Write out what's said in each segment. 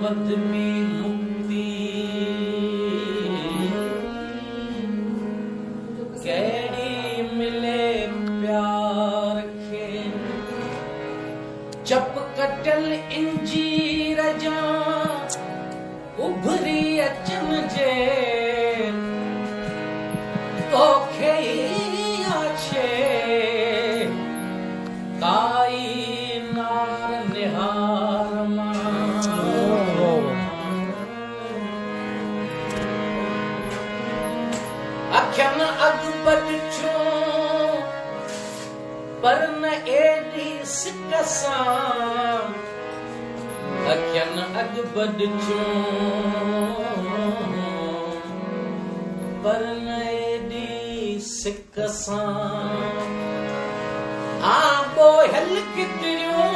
पद्मी मुक्ति कैड़ी मिले प्यार खे चप कटल इंजीर जा उभरी अचन जे तोखे आछे काई नार निहार अखियन अगबद छो पर न एडी सिक सां अखियन अगबद छो पर न एडी सिक सां आबो हल कितरियो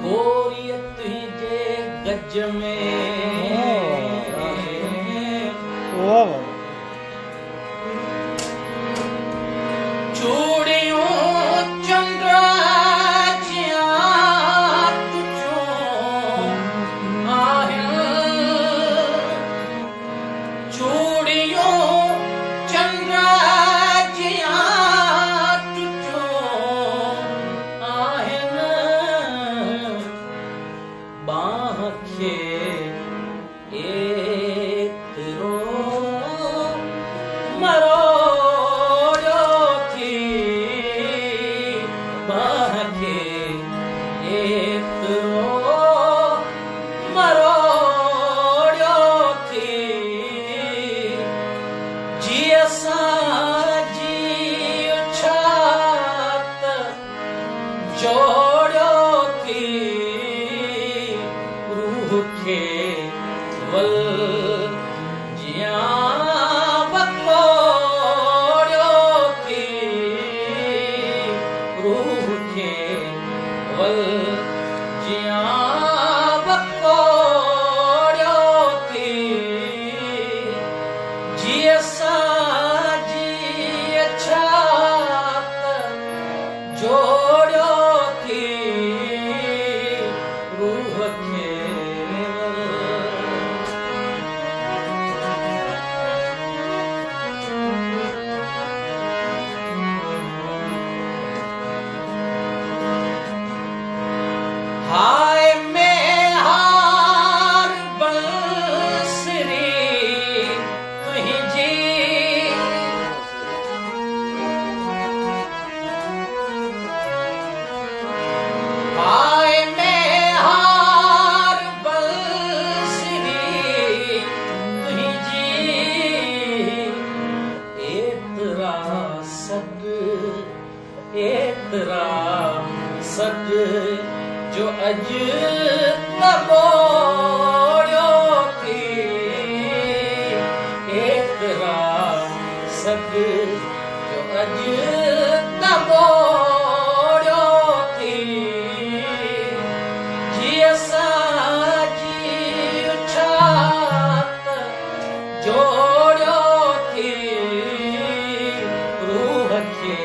गोरियत जे गज में चूड़ियों चंद्र जिया तुझो चूड़ियों चंद्र जिया तुझो बाह खे एतिरो मरोड़ियो थी बाह खे एतिरो मरोड़ियो थी जीअं साजी छात जोड़ियो थी रूह खे वल सद जो अज तबोड़ियो थी एतरा सद जो अज तबोड़ियो थी जीअं साजी छात जोड़ियो थी रूह खे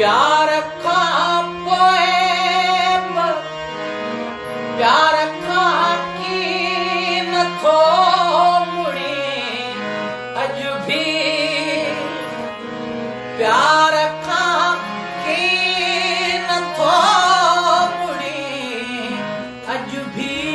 प्यार खां पोइ प्यार खां की नथो मुड़ी अॼु बि प्यार खां की नथो मुड़ी अॼु बि